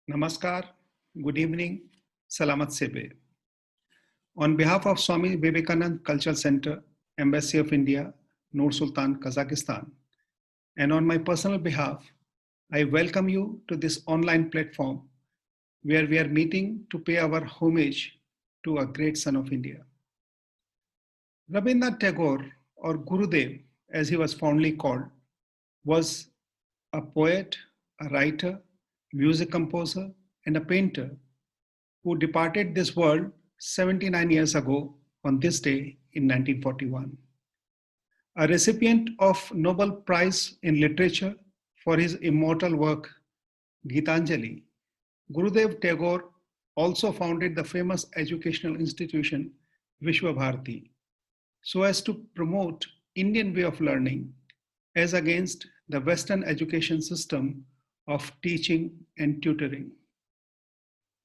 Namaskar, good evening, Salamat Sebe. On behalf of Swami Vivekanand Cultural Center, Embassy of India, Nur Sultan, Kazakhstan, and on my personal behalf, I welcome you to this online platform where we are meeting to pay our homage to a great son of India. Rabindranath Tagore, or Gurudev, as he was fondly called, was a poet, a writer, music composer, and a painter who departed this world 79 years ago on this day in 1941. A recipient of Nobel Prize in Literature for his immortal work, Gitanjali, Gurudev Tagore also founded the famous educational institution Vishwa Bharati so as to promote Indian way of learning as against the Western education system of teaching and tutoring.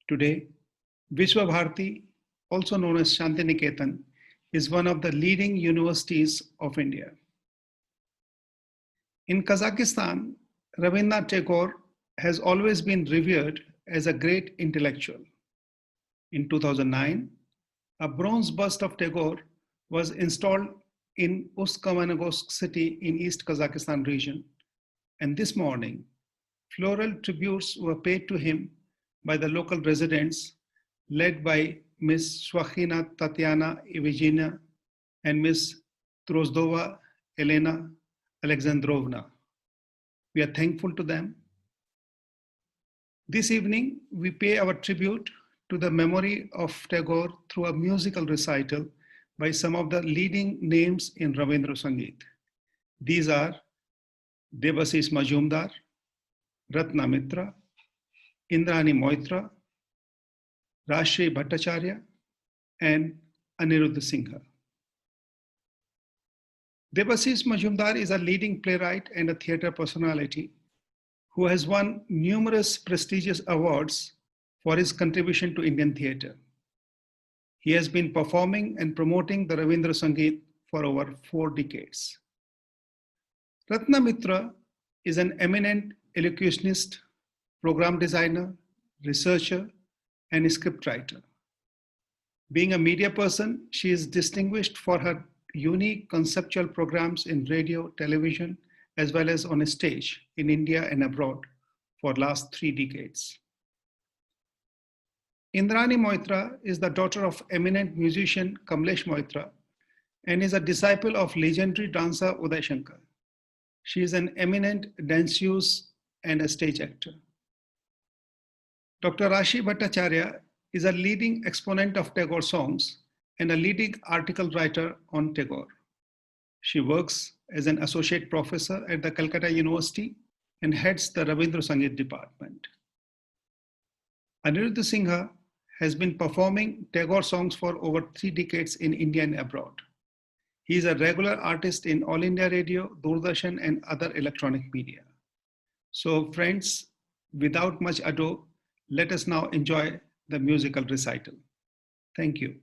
Today, Vishwa Bharati, also known as Shantiniketan, is one of the leading universities of India. In Kazakhstan, Rabindranath Tagore has always been revered as a great intellectual. In 2009, a bronze bust of Tagore was installed in Ust-Kamenogorsk city in East Kazakhstan region, and this morning, floral tributes were paid to him by the local residents led by Ms. Shwakhina Tatiana Evgenia and Ms. Drozdova Elena Alexandrovna. We are thankful to them. This evening, we pay our tribute to the memory of Tagore through a musical recital by some of the leading names in Rabindra Sangeet. These are Debashish Majumdar, Ratna Mitra, Indrani Moitra, Rashri Bhattacharya, and Aniruddha Singha. Debashish Majumdar is a leading playwright and a theatre personality who has won numerous prestigious awards for his contribution to Indian theatre. He has been performing and promoting the Rabindra Sangeet for over 4 decades. Ratna Mitra is an eminent elocutionist, program designer, researcher, and scriptwriter. Being a media person, she is distinguished for her unique conceptual programs in radio, television, as well as on a stage in India and abroad for last 3 decades. Indrani Moitra is the daughter of eminent musician Kamlesh Moitra and is a disciple of legendary dancer Uday Shankar. She is an eminent danseuse and a stage actor. Dr. Rashri Bhattacharya is a leading exponent of Tagore songs and a leading article writer on Tagore. She works as an associate professor at the Calcutta University and heads the Rabindra Sangeet department. Aniruddha Singha has been performing Tagore songs for over 3 decades in India and abroad. He is a regular artist in All India Radio, Doordarshan, and other electronic media. So friends, without much ado, let us now enjoy the musical recital. Thank you.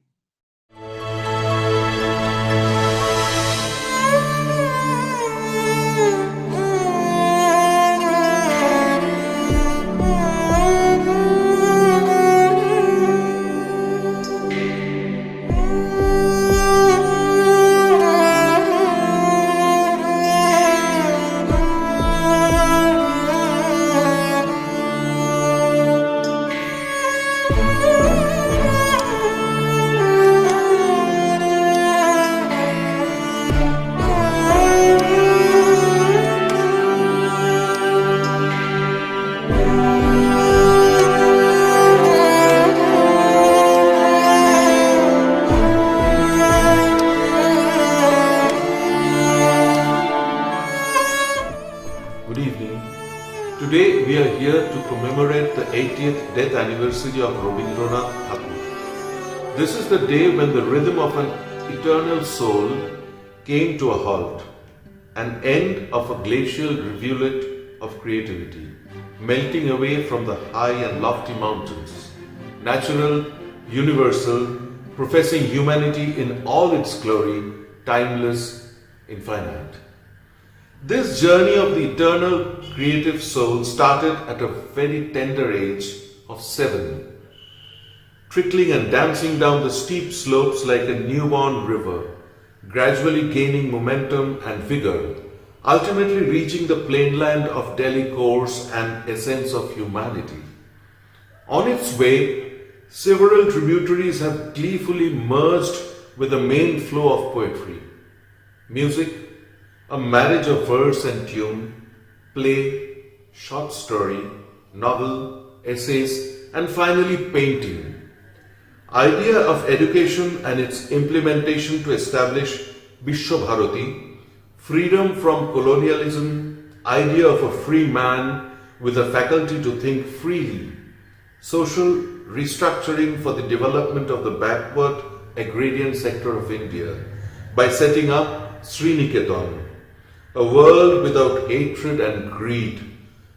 Today we are here to commemorate the 80th death anniversary of Rabindranath Tagore. This is the day when the rhythm of an eternal soul came to a halt, an end of a glacial rivulet of creativity, melting away from the high and lofty mountains natural, universal, professing humanity in all its glory, timeless, infinite. This journey of the eternal creative soul started at a very tender age of 7, trickling and dancing down the steep slopes like a newborn river, gradually gaining momentum and vigor, ultimately reaching the plainland of Delhi course and essence of humanity. On its way, several tributaries have gleefully merged with the main flow of poetry. Music, a marriage of verse and tune, play, short story, novel, essays, and finally painting. Idea of education and its implementation to establish Vishwabharati, freedom from colonialism, idea of a free man with the faculty to think freely, social restructuring for the development of the backward agrarian sector of India by setting up Sriniketan, a world without hatred and greed,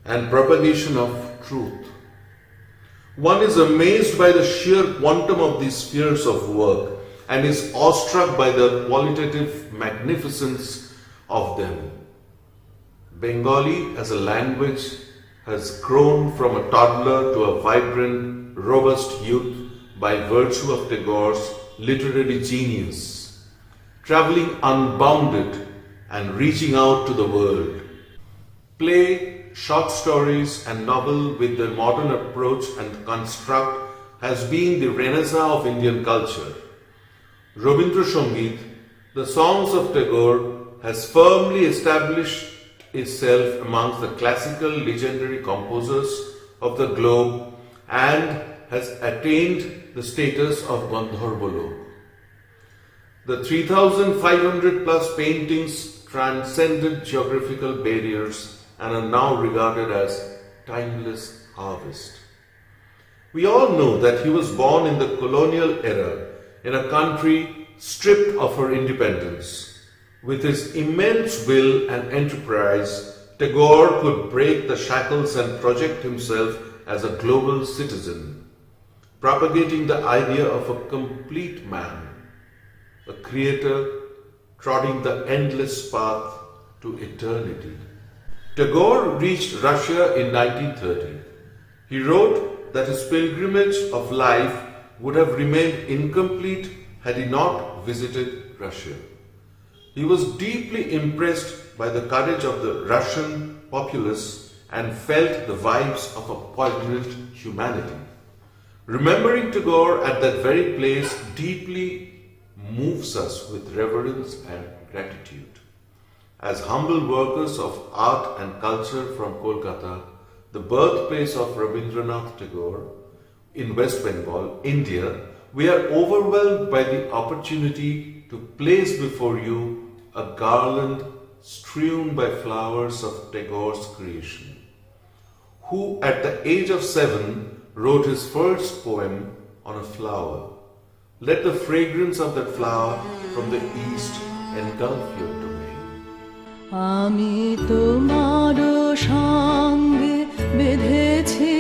and propagation of truth. One is amazed by the sheer quantum of these spheres of work and is awestruck by the qualitative magnificence of them. Bengali as a language has grown from a toddler to a vibrant, robust youth by virtue of Tagore's literary genius, traveling unbounded and reaching out to the world. Play, short stories and novel with the modern approach and construct has been the renaissance of Indian culture. Rabindra Sangeet, the songs of Tagore, has firmly established itself amongst the classical legendary composers of the globe and has attained the status of Gandharva. The 3,500 plus paintings transcended geographical barriers and are now regarded as timeless harvest. We all know that he was born in the colonial era in a country stripped of her independence. With his immense will and enterprise, Tagore could break the shackles and project himself as a global citizen, propagating the idea of a complete man, a creator trotting the endless path to eternity. Tagore reached Russia in 1930. He wrote that his pilgrimage of life would have remained incomplete had he not visited Russia. He was deeply impressed by the courage of the Russian populace and felt the vibes of a poignant humanity. Remembering Tagore at that very place deeply moves us with reverence and gratitude. As humble workers of art and culture from Kolkata, the birthplace of Rabindranath Tagore, in West Bengal, India, we are overwhelmed by the opportunity to place before you a garland strewn by flowers of Tagore's creation, who at the age of 7 wrote his first poem on a flower. Let the fragrance of that flower from the east engulf your domain. আমি তোমার সঙ্গে বেঁধেছি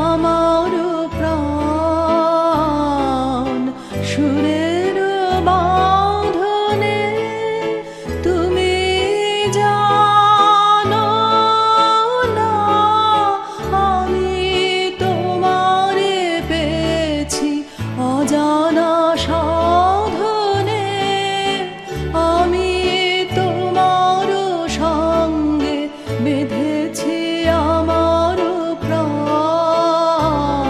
আমার প্রাণ সুরের বাঁধনে তুমি জানো না আমি তোমারে পেয়েছি অজানা সাধনে আমি তোমার সঙ্গে বেঁধেছি আমার প্রাণ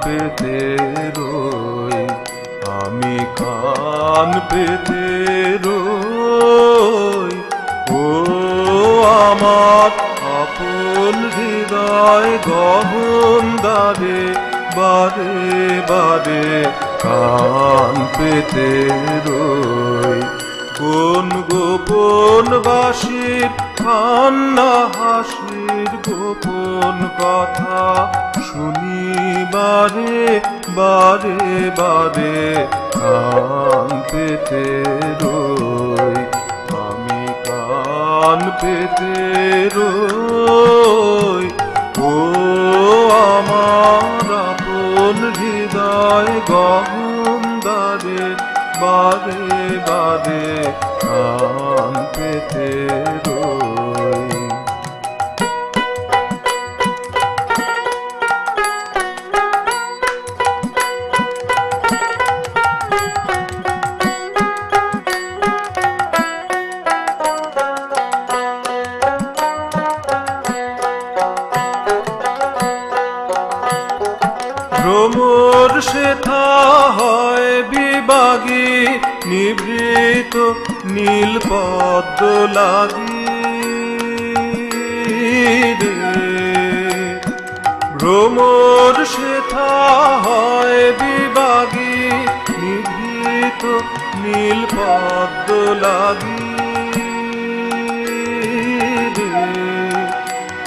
পেতে রই, আমি কান পেতে রই। ও আমার আপন হৃদয় গহন দ্বারে বারে বারে কান পেতে রই। কোন গোপন বাসির কান্না হাসির গোপন কথা শুনি বারে বারে বারে কান পেতে রই, আমি কান পেতে রই। ও আমার আপন হৃদয় গহন দ্বারে বারে বারে কান পেতে রই। ভ্রমর সেথা হয় বিবাগী নিভৃত নীল পদ্ম লাগি রে। ভ্রমর সেথা হয় বিবাগী নিভৃত নীল পদ্ম লাগি রে।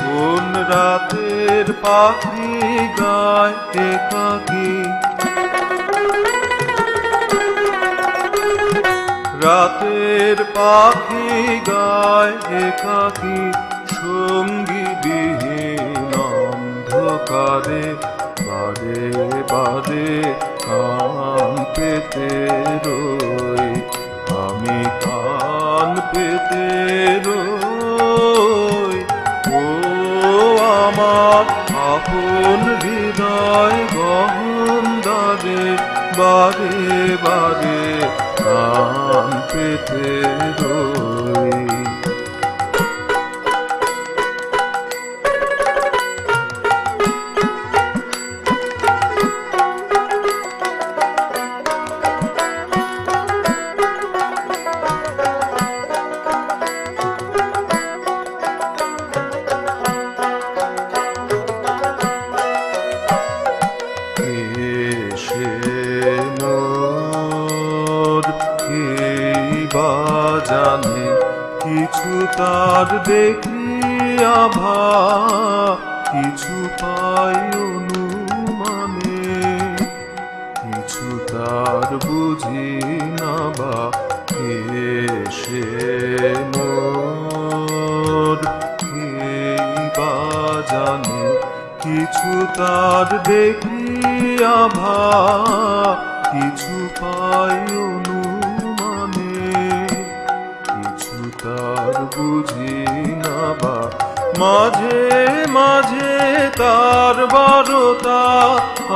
কোন রাতের পাখি গায় একাকী, রাতের পাখি গায় একাকী সঙ্গী বিহীন অন্ধকারে বারে বারে কান পেতে রই, আমি কান পেতে রই। ও আমার আপন হৃদয় গহন দ্বারে বারে বারে কান পেতে রই। জানে কিছু তার দেখি আভা, কিছু পাই অনুমানে, কিছু তার বুঝি না বা সে মোর বা জানে কিছু তার দেখি আভা, কিছু পাই তার বুঝি না বা মাঝে মাঝে তার বারতা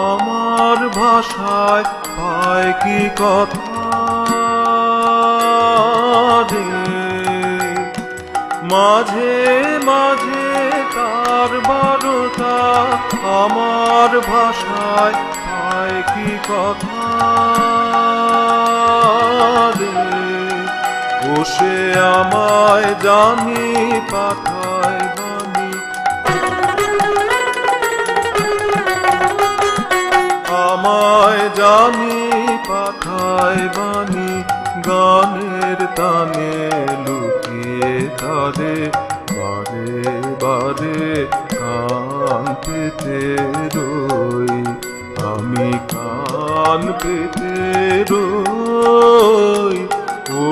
আমার ভাষায় পায় কি কথা রে। মাঝে মাঝে তার বারতা আমার ভাষায় পায় কি কথা রে। ও সে আমায় জানি পাঠায় বাণী, আমায় জানি পাঠায় বাণী গানের তানে লুকিয়ে তারে বারে বারে কান পেতে রই, আমি কান পেতে রই। ও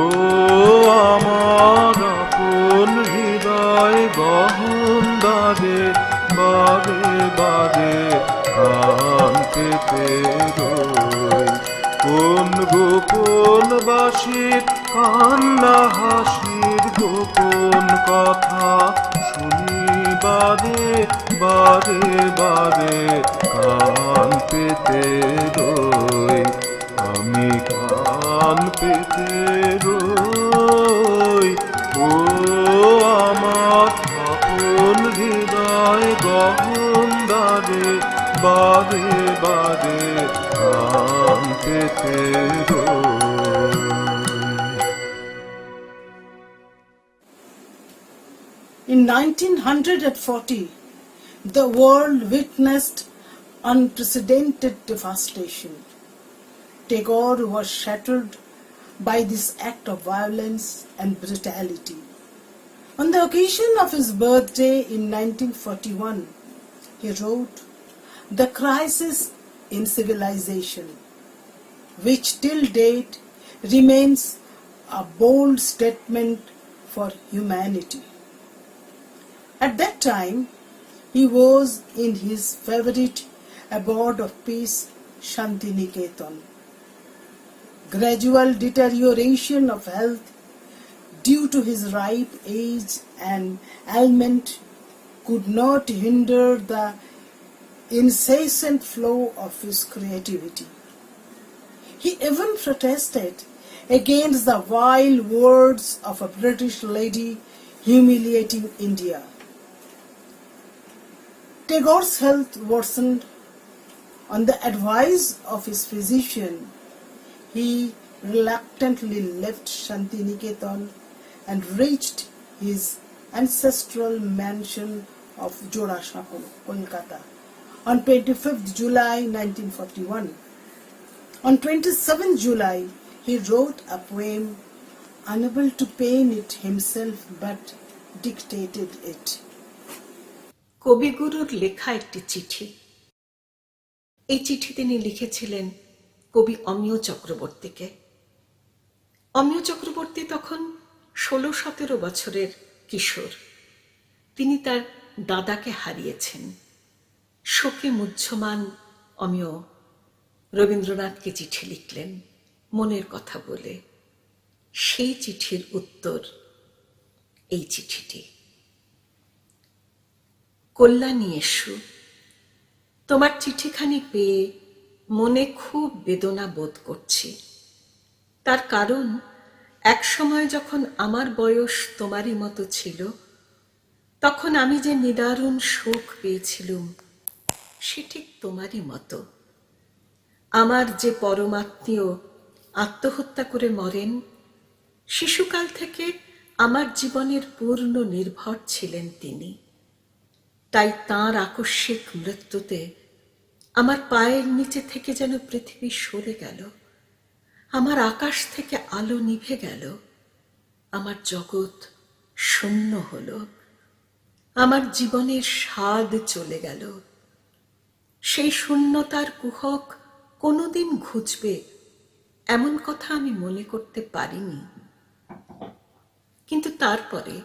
আমার আপন হৃদয় গহন দ্বারে বারে বারে কান পেতে রই। কোন গোপন বাসির কান্না হাসির গোপন কথা শুনি বারে বারে বারে কান পেতে রই, আমি কান পেতে রই। ও আমার আপন হৃদয় গহন দ্বারে বারে বারে ধারে ধান পেতে রই। In 1940, the world witnessed unprecedented devastation. Tagore was shattered by this act of violence and brutality. On the occasion of his birthday in 1941, he wrote, "The crisis in civilization, which till date remains a bold statement for humanity." At that time, he was in his favorite abode of peace, Shantiniketan. Gradual deterioration of health due to his ripe age and ailment could not hinder the incessant flow of his creativity. He even protested against the vile words of a British lady humiliating India. Tagore's health worsened. On the advice of his physician, he reluctantly left Shantiniketan and reached his ancestral mansion of Jorasaho, Kolkata, on 25th July 1941. On 27th July, he wrote a poem, unable to pen it himself but dictated it. কবিগুরুর লেখা একটি চিঠি। এই চিঠি তিনি লিখেছিলেন কবি অমিয় চক্রবর্তীকে। অমিয় চক্রবর্তী তখন 16-17 বছরের কিশোর। তিনি তার দাদাকে হারিয়েছেন। শোকে মুহ্যমান অমিয় রবীন্দ্রনাথকে চিঠি লিখলেন মনের কথা বলে। সেই চিঠির উত্তর এই চিঠিটি। কল্যাণী এসু, তোমার চিঠিখানি পেয়ে মনে খুব বেদনা বোধ করছি। তার কারণ, এক সময় যখন আমার বয়স তোমারই মতো ছিল, তখন আমি যে নিদারুণ শোক পেয়েছিলুম, সে ঠিক তোমারই মতো। আমার যে পরমাত্মীয় আত্মহত্যা করে মরেন, শিশুকাল থেকে আমার জীবনের পূর্ণ নির্ভর ছিলেন তিনি। তাই তাঁর আকস্মিক মৃত্যুতে আমার পায়ের নিচে থেকে যেন পৃথিবী সরে গেল, আমার আকাশ থেকে আলো নিভে গেল, আমার জগৎ শূন্য হল, আমার জীবনের স্বাদ চলে গেল। সেই শূন্যতার কুহক কোনোদিন ঘুচবে এমন কথা আমি মনে করতে পারিনি। কিন্তু তারপরে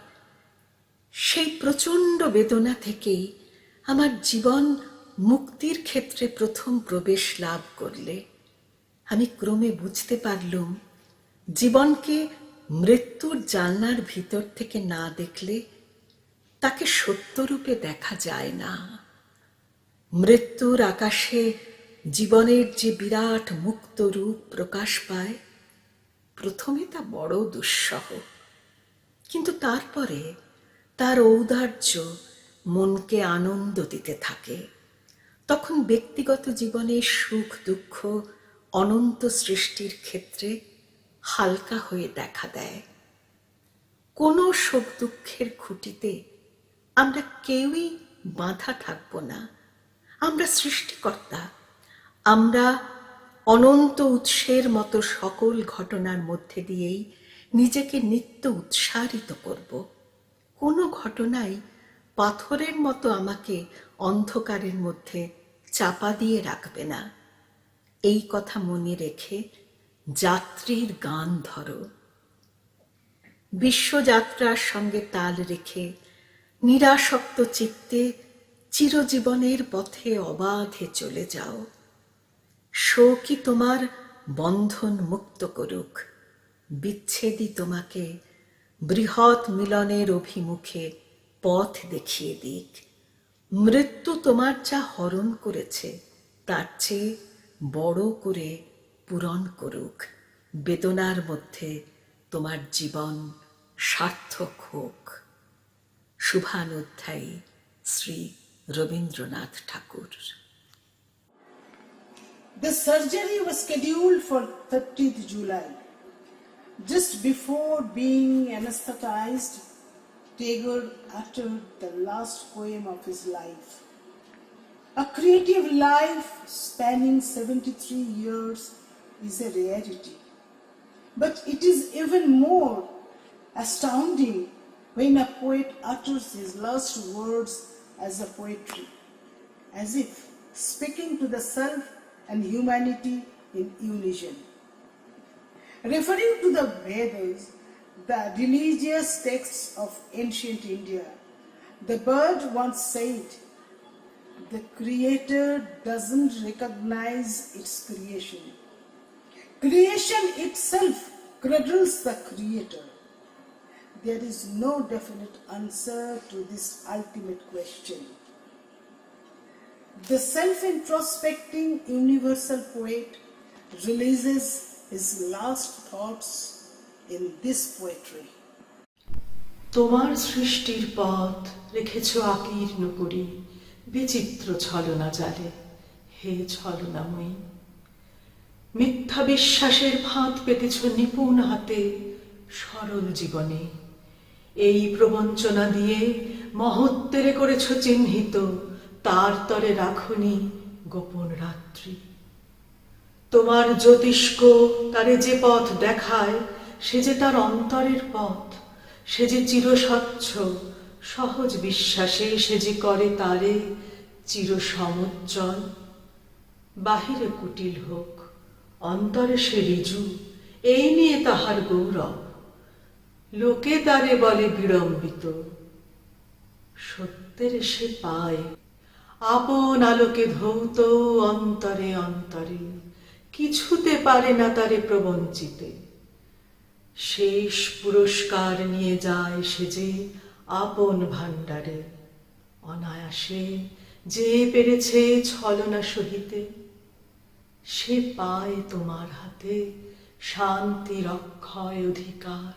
সেই প্রচণ্ড বেদনা থেকেই আমার জীবন মুক্তির ক্ষেত্রে প্রথম প্রবেশ লাভ করলে আমি ক্রমে বুঝতে পারলুম, জীবনকে মৃত্যুর জানলার ভিতর থেকে না দেখলে তাকে সত্যরূপে দেখা যায় না। মৃত্যুর আকাশে জীবনের যে বিরাট মুক্ত রূপ প্রকাশ পায়, প্রথমে তা বড় দুঃসহ, কিন্তু তারপরে তার ঔদার্য মনকে আনন্দ দিতে থাকে। তখন ব্যক্তিগত জীবনের সুখ দুঃখ অনন্ত সৃষ্টির ক্ষেত্রে হালকা হয়ে দেখা দেয়। কোনো শোক দুঃখের খুঁটিতে আমরা কেউই বাঁধা থাকব না। আমরা সৃষ্টিকর্তা, আমরা অনন্ত উৎসের মতো সকল ঘটনার মধ্যে দিয়েই নিজেকে নিত্য উৎসারিত করব। কোনো ঘটনাই পাথরের মতো আমাকে অন্ধকারের মধ্যে চাপা দিয়ে রাখবে না। এই কথা মনে রেখে যাত্রীর গান ধরো। বিশ্বযাত্রার সঙ্গে তাল রেখে নিরাসক্ত চিত্তে চিরজীবনের পথে অবাধে চলে যাও। শোকই তোমার বন্ধন মুক্ত করুক, বিচ্ছেদই তোমাকে বৃহৎ মিলনের অভিমুখে পথ দেখিয়ে দিক। মৃত্যু তোমার যা হরণ করেছে তার চেয়ে বড় করে পূরণ করুক। বেদনার মধ্যে তোমার জীবন সার্থক হোক। শুভানুধ্যায়ী শ্রী রবীন্দ্রনাথ ঠাকুর। The surgery was scheduled for 30th July. Just before being anesthetized, Tagore uttered the last poem of his life. A creative life spanning 73 years is a rarity. But it is even more astounding when a poet utters his last words as a poetry, as if speaking to the self and humanity in unison. Referring to the Vedas, the religious texts of ancient India, the bird once said, "The creator doesn't recognize its creation. Creation itself cradles the creator." There is no definite answer to this ultimate question. The self-introspecting universal poet releases his last thoughts in this poetry. তোমার সৃষ্টির পথ রেখেছ আকীর্ণ করি বিচিত্র ছলনা জালে, হে ছলনাময়ী। মিথ্যা বিশ্বাসের ফাঁদ পেতেছ নিপুণ হাতে সরল জীবনে। এই প্রবঞ্চনা দিয়ে মহত্বেরে করেছ চিহ্নিত, তার তরে রাখনি গোপন রাত্রি। তোমার জ্যোতিষ্ক তারে যে পথ দেখায়, সে যে তার অন্তরের পথ, সে যে চিরস্বচ্ছ, সহজ বিশ্বাসে সে যে করে তারে চির সমুজ্জ্বল। বাহিরে কুটিল হোক, অন্তরে সে ঋজু, এই নিয়ে তাহার গৌরব। লোকে তারে বলে বিড়ম্বিত, সত্যের সে পায় আপন আলোকে ধৌত অন্তরে অন্তরে, কিছুতে পারে না তারে প্রবঞ্চিতে। শেষ পুরস্কার নিয়ে যায় সে যে আপন ভাণ্ডারে, অনায়াসে যে পেরেছে ছলনা সহিতে, সে পায় তোমার হাতে শান্তির অক্ষয় অধিকার।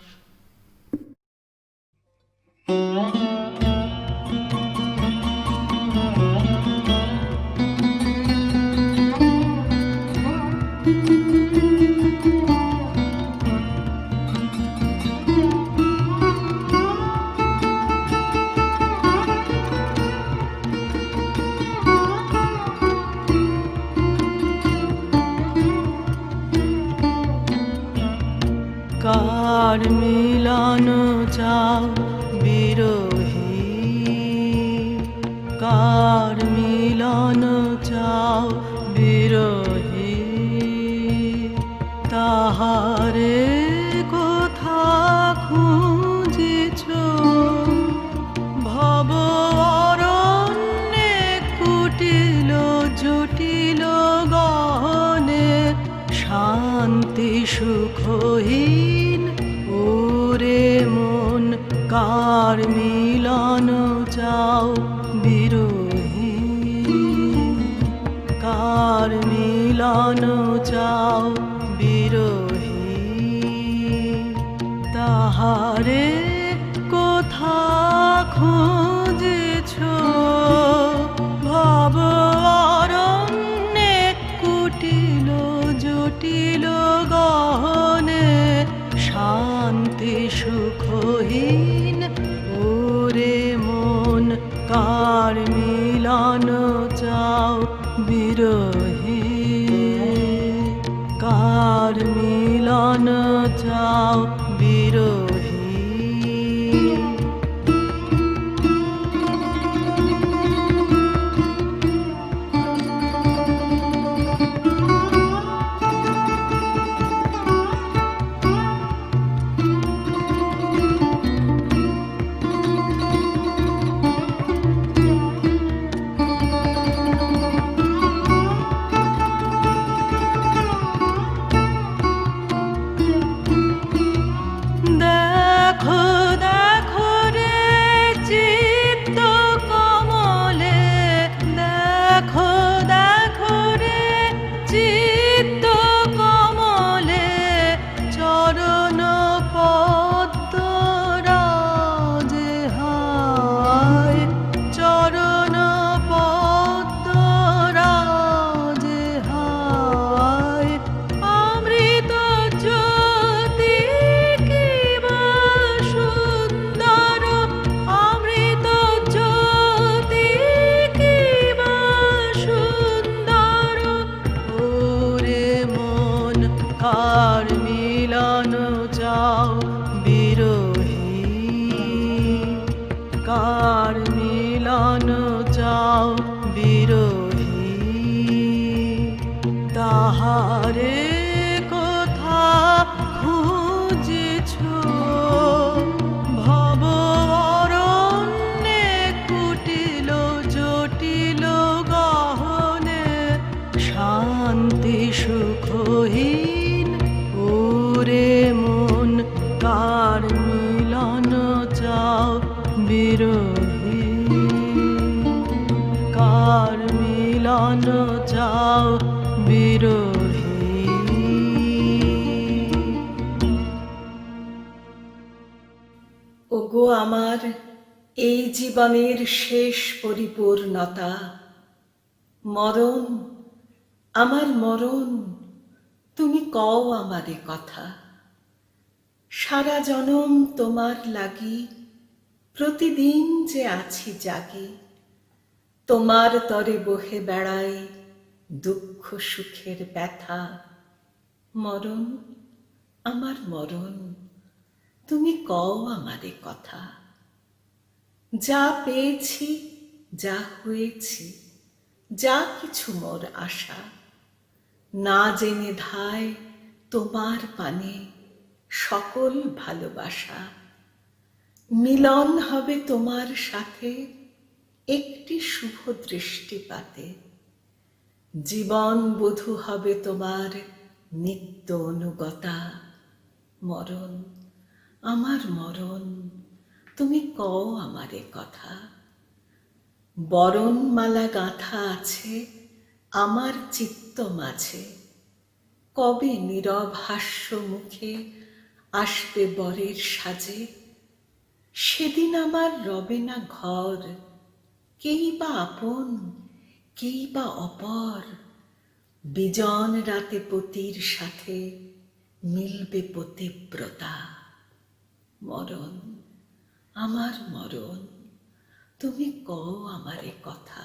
কার মিলন চাও বিরোহী, কার মিলন চাও বিরোহী, তাহারে কোথা খুঁজিছ ভব অরণ্যে কুটিল জটিল গহনে, শান্তি সুখহীন ওরে মন, কার মিলন চাও বিরোহী, কার মিলন চাও বিরোহী, তাহারে কোথা খুঁজেছ ভব অরণ্যে কুটিল জটিল গহনে, শান্তি সুখহীন ওরে মন, কার মিলন চাও বিরোহী, কার মিলন চাও বিরোহী। কার মিলন চাও বিরোহী, কার মিলন চাও বিরোহী, তাহারে কোথা খুঁজেছ ভব অরণ্যে কুটিল জটিল গহনে, শান্তি সুখহীন ওরে মন, কার মিলন চাও বিরোহী, কার মিলন চাও বিরোহী। ওগো আমার এই জীবনের শেষ পরিপূর্ণতা, মরণ, আমার মরণ, তুমি কও আমারে কথা। সারা জনম তোমার লাগি প্রতিদিন যে আছি জাগি, তোমার তরে বহে বেড়াই দুঃখ সুখের ব্যথা। মরণ, আমার মরণ, তুমি কও আমারে কথা। যা পেয়েছি, যা হয়েছি, যা কিছু মোর আশা, না জেনে ধায় তোমার পানে সকল ভালোবাসা। মিলন হবে তোমার সাথে একটি শুভ দৃষ্টিপাতে, জীবন বধূ হবে তোমার নিত্য অনুগতা। মরণ, আমার মরণ, তুমি কও আমারে কথা। বরণমালা গাঁথা আছে আমার চিত্ত মাঝে, কবে নীরব হাস্য মুখে আসবে বরের সাজে। সেদিন আমার রবে না ঘর, কেই বা আপন, কেই বা অপর। বিজন রাতে পতির সাথে মিলবে পতিব্রতা। মরণ, আমার মরণ, তুমি কও আমারে কথা।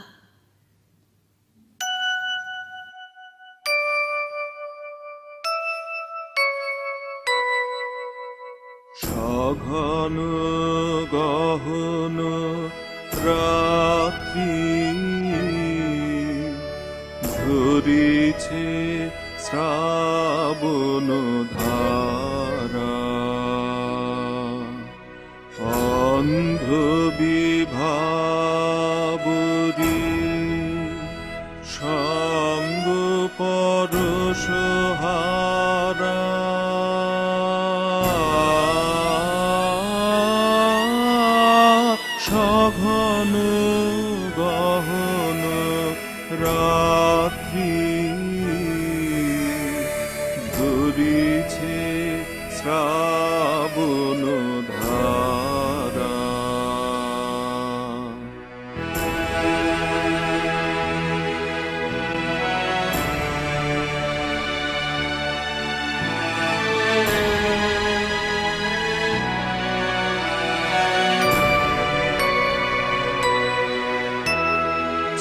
সঘন গহন রাত্রি ঝরিছে শ্রাবণ ধারা, অন্ধ বিভাবরী সঙ্গ পরশহারা। সঘন গহন রাত্রি ধরিছে শ্রাবণ ধারা।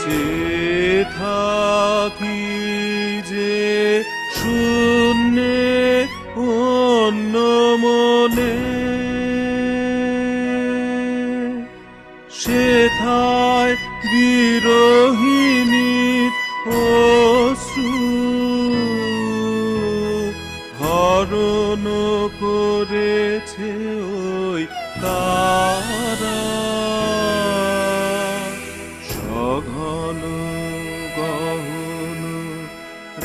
চেয়ে থাকি যে শূন্যে অন্য মনে, সেথায় বিরোহিণী অশ্রু হরণ করেছে ওই তারা। সঘন গহন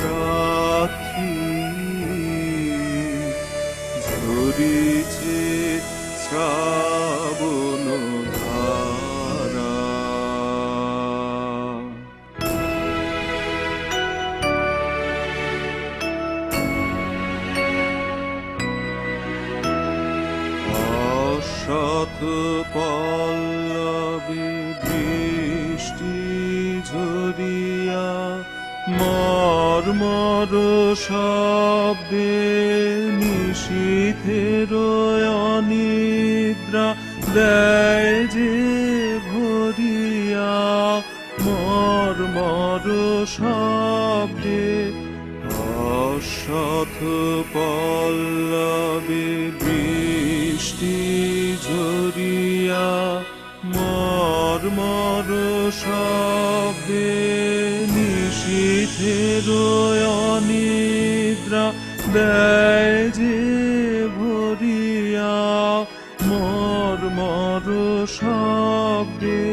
রাত্রি ঝরিছে শ্রাবণ ধারা। অশত পল্লবে বৃষ্টি ঝরিয়া মর্মর শব্দে নিশীথের অনিদ্রা দেয় যে ভরিয়া। মর্মর শব্দে অশ্ব পথ পল্লবে বৃষ্টি ঝরিয়া মর্মর শব্দে নিশীথের অনিদ্রা দেয় যে ভরিয়া মর্মর শব্দে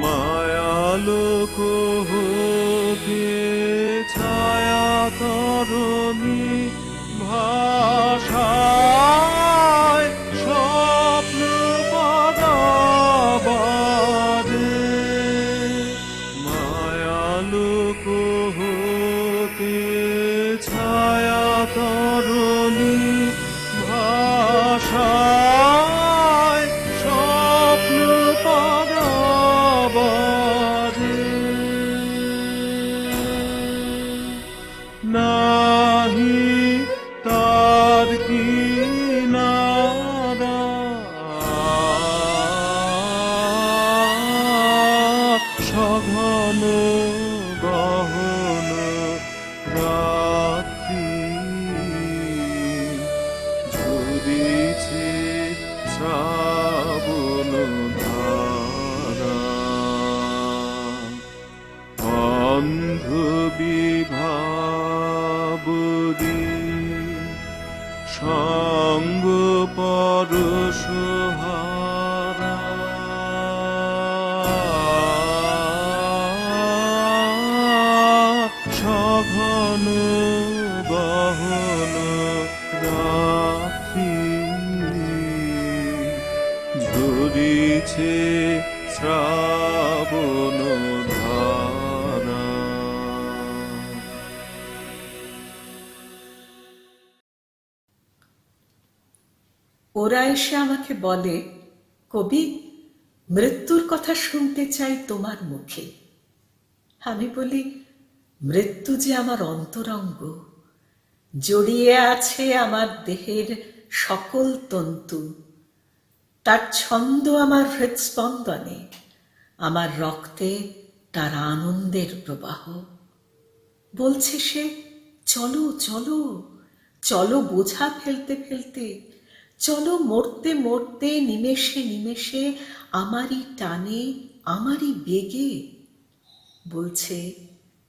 মায়ালোক হতে ছায়া তরণী ভাষায় স্বপ্ন পদাবাদে মায়ালোক হতে ছায়া তরণী ভাষায় স্বপ্ন পদাবাদে নাহি তার কিনারা সঘন গহন রাত্রি ঝরিছে শ্রাবণ ধারা অন্ধ বিভাবরী সঙ্গ পরশহারা সঘন বহন রাত্রি ঝরিছে শ্রাবণ ধারা। ওরা এসে আমাকে বলে, কবি, মৃত্যুর কথা শুনতে চাই তোমার মুখে। আমি বলি, মৃত্যু যে আমার অন্তরঙ্গ, জড়িয়ে আছে আমার দেহের সকল তন্তু, তার ছন্দ আমার হৃৎস্পন্দনে, আমার রক্তে তার আনন্দের প্রবাহ। বলছে সে, চলো চলো চলো বোঝা ফেলতে ফেলতে, চলো মরতে মরতে, নিমেষে নিমেষে, আমারই টানে আমারই বেগে। বলছে,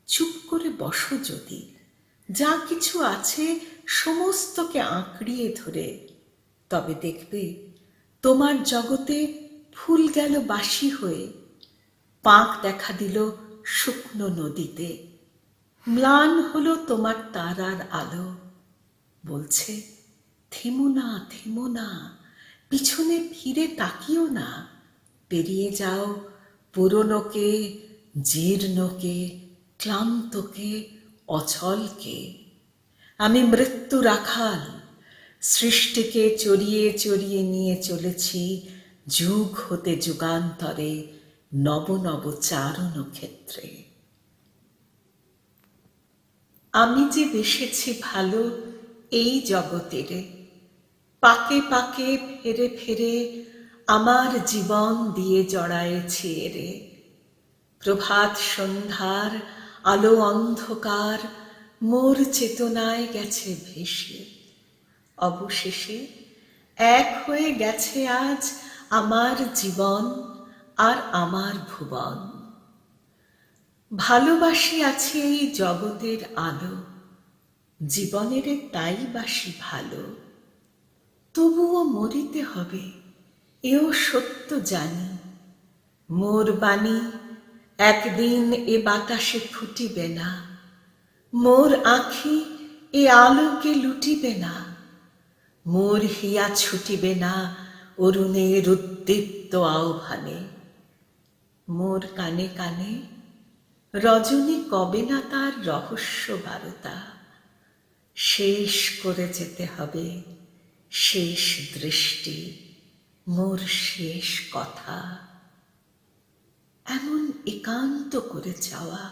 চুপ করে বসো যদি, যা কিছু আছে সমস্তকে আঁকড়িয়ে ধরে, তবে দেখবে তোমার জগতে ফুল গেল বাসি হয়ে, পাঁক দেখা দিল শুকনো নদীতে, ম্লান হলো তোমার তারার আলো। বলছে, থেমো না থেমো না, পিছনে ফিরে তাকিও না, পেরিয়ে যাও পুরনোকে, জীর্ণকে, ক্লান্তকে, অচলকে। আমি মৃত্যু রাখাল, সৃষ্টিকে চড়িয়ে চড়িয়ে নিয়ে চলেছি যুগ হতে যুগান্তরে, নব নব চারণ ক্ষেত্রে। আমি যে বেসেছি ভালো এই জগতেরে, পাকে পাকে ফেরে ফেরে আমার জীবন দিয়ে জড়ায়েছি এরে। প্রভাত সন্ধ্যার আলো অন্ধকার মোর চেতনায় গেছে ভেসে, অবশেষে এক হয়ে গেছে আজ আমার জীবন আর আমার ভুবন। ভালোবাসি আছে এই জগতের আলো, জীবনের তাই বাসি ভালো। তবুও মরিতে হবে, এও সত্য জানি, মোর বাণী একদিন এ বাতাসে ফুটিবে না, মোর আঁখি এ আলোকে লুটিবে না, মোর হিয়া ছুটিবে না অরুণের উদ্দীপ্ত আহ্বানে। মোর কানে কানে রজনী কবে না তার রহস্য বারতা, শেষ করে যেতে হবে শেষ দৃষ্টি, মোর শেষ কথা। এমন একান্ত করে যাওয়া,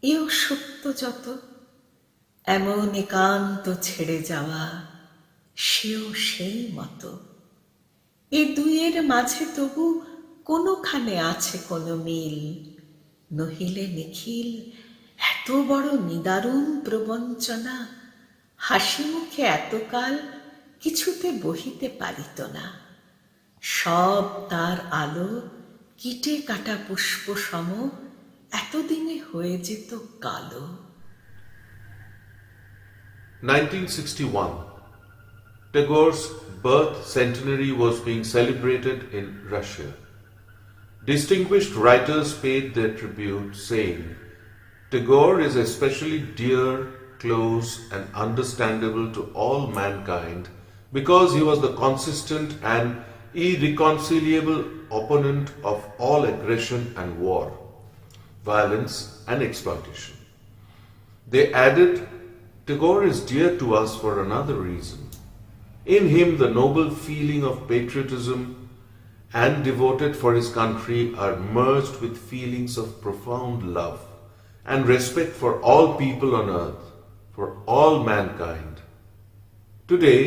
এও সত্য যত, এমন একান্ত ছেড়ে যাওয়া, সেও সেই মতো। এ দুইয়ের মাঝে তবু কোনোখানে আছে কোনো মিল, নহিলে নিখিল এত বড় নিদারুণ প্রবঞ্চনা হাসি মুখে এতকাল কিছুতে বহিতে পারিত না, সব তার আলো কিটে কাটা পুষ্প সম এতদিনে হয়ে যেত কালো। 1961. Tagore's birth centenary was being celebrated in Russia. Distinguished writers paid their tribute, saying, Tagore is especially dear, close, and understandable to all mankind because he was the consistent and irreconcilable opponent of all aggression and war, violence and exploitation. They added, Tagore is dear to us for another reason. In him, the noble feeling of patriotism and devoted for his country are merged with feelings of profound love and respect for all people on earth, for all mankind. Today,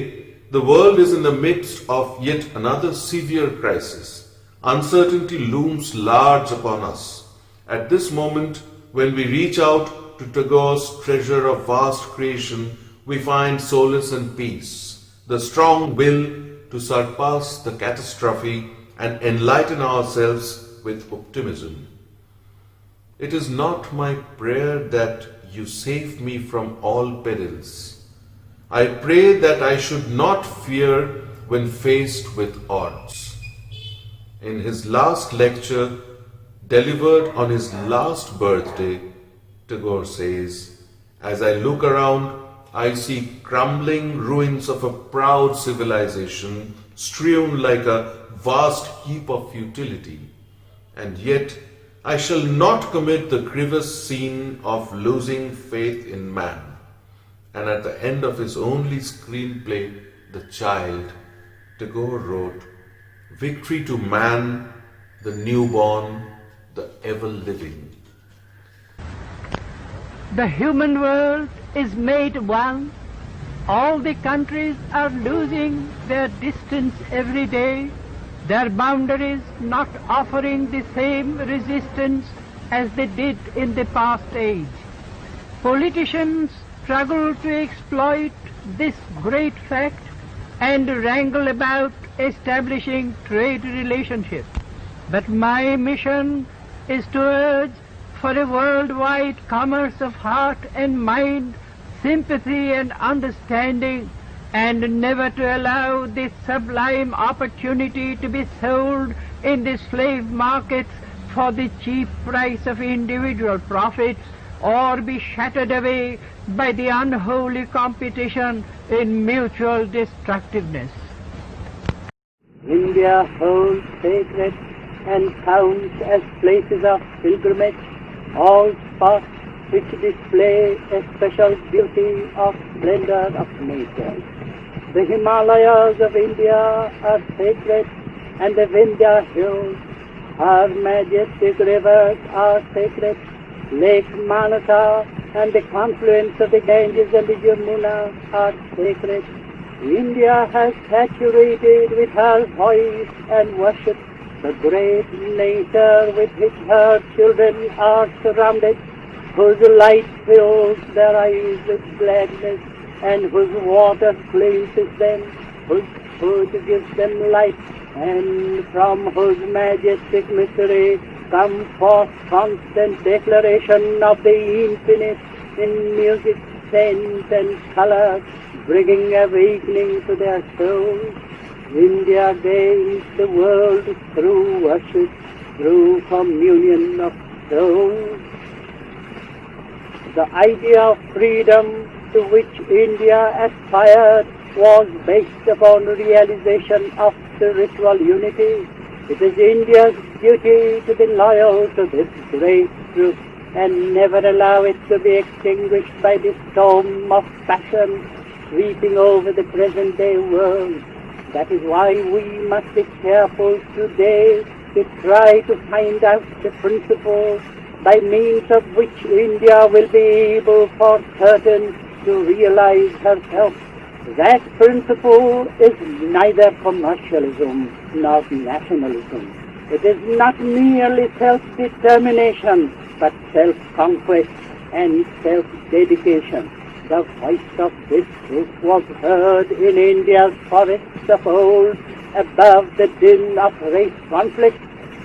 the world is in the midst of yet another severe crisis. Uncertainty looms large upon us. At this moment, when we reach out to Tagore's treasure of vast creation, we find solace and peace, the strong will to surpass the catastrophe and enlighten ourselves with optimism. It is not my prayer that you save me from all perils. I pray that I should not fear when faced with odds. In his last lecture, delivered on his last birthday, Tagore says, as I look around, I see crumbling ruins of a proud civilization strewn like a vast heap of futility, and yet I shall not commit the grievous sin of losing faith in man. And at the end of his only screenplay, The Child, Tagore wrote, Victory to man, the newborn, the ever-living. The human world is made one. All the countries are losing their distance every day, their boundaries not offering the same resistance as they did in the past age. Politicians struggle to exploit this great fact and wrangle about establishing trade relationships. But my mission is to urge for a worldwide commerce of heart and mind, sympathy and understanding, and never to allow this sublime opportunity to be sold in the slave markets for the cheap price of individual profits, or be shattered away by the unholy competition in mutual destructiveness. India holds sacred and counts as places of pilgrimage all spots which display a special beauty of splendor of nature. The Himalayas of India are sacred, and the Vindhya hills, our majestic rivers, are sacred. Lake Manasa and the confluence of the Ganges and the Yamuna are sacred. India has saturated with her voice and worship the great nature with which her children are surrounded, whose light fills their eyes with gladness, and whose water cleanses them, whose food gives them life, and from whose majestic mystery come forth constant declaration of the infinite in music, scent, and color, bringing awakening to their souls. India gains the world through worship, through communion of souls. The idea of freedom to which India aspired was based upon realization of spiritual unity. It is India's duty to be loyal to this great truth and never allow it to be extinguished by the storm of passion sweeping over the present day world. That is why we must be careful today to try to find out the principles by means of which India will be able for certain to realize herself. That principle is neither commercialism nor nationalism. It is not merely self-determination, but self-conquest and self-dedication. the voice of this truth was heard in India's forests of old, above the din of race conflict.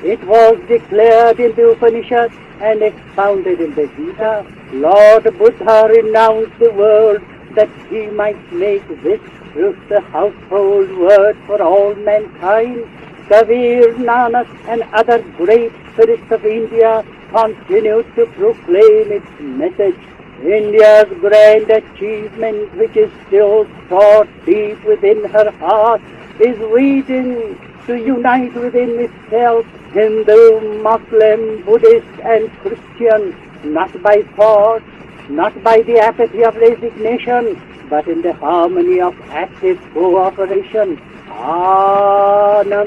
It was declared in the Upanishad and expounded in the Gita. Lord Buddha renounced the world that he might make this truth the household word for all mankind. Kabir, Nanak, and other great spirits of India continued to proclaim its message. India's grand achievement, which is still stored deep within her heart, is waiting to unite within itself Hindu, Muslim, Buddhist, and Christian, not by force, not by the apathy of resignation, but in the harmony of active cooperation. Ananda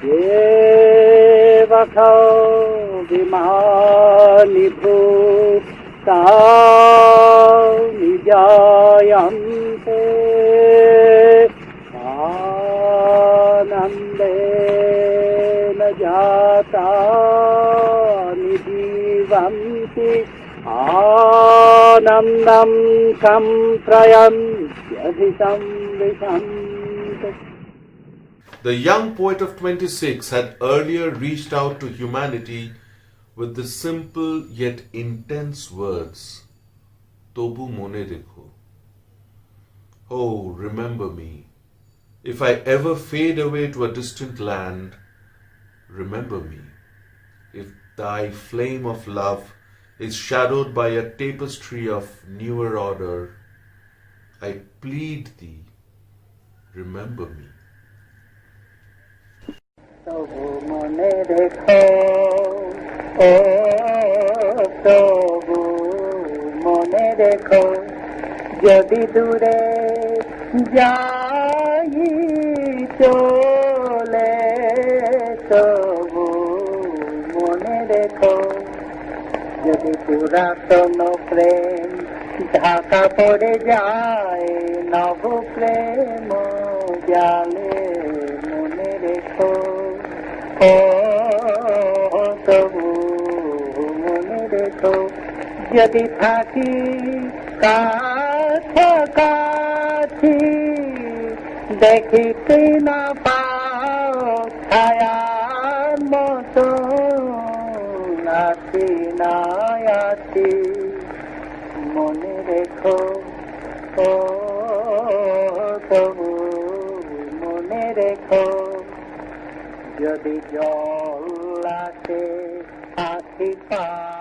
Devaka Vimani Bhuta Nijayante Anandena Jata Nidivanti Anandam Samprayam Yadhisam Visam. The young poet of 26 had earlier reached out to humanity with the simple yet intense words, Tobu mone rekho. Oh, remember me. If I ever fade away to a distant land, remember me. If thy flame of love is shadowed by a tapestry of newer order, I plead thee, remember me. তবু মনে রেখো ও তবু মনে রেখো যদি দূরে যাই চলে তবু মনে রেখো যদি পুরাতন প্রেম ঢাকা পড়ে যায় নব প্রেম জালে মনে রেখো ও তবু মনে রেখো যদি থাকি কাছাকাছি দেখিতে না পাও ছায়ার মতো আছি না আছি মনে রেখো ও তবু মনে রেখো যদি জল আসে আখি পা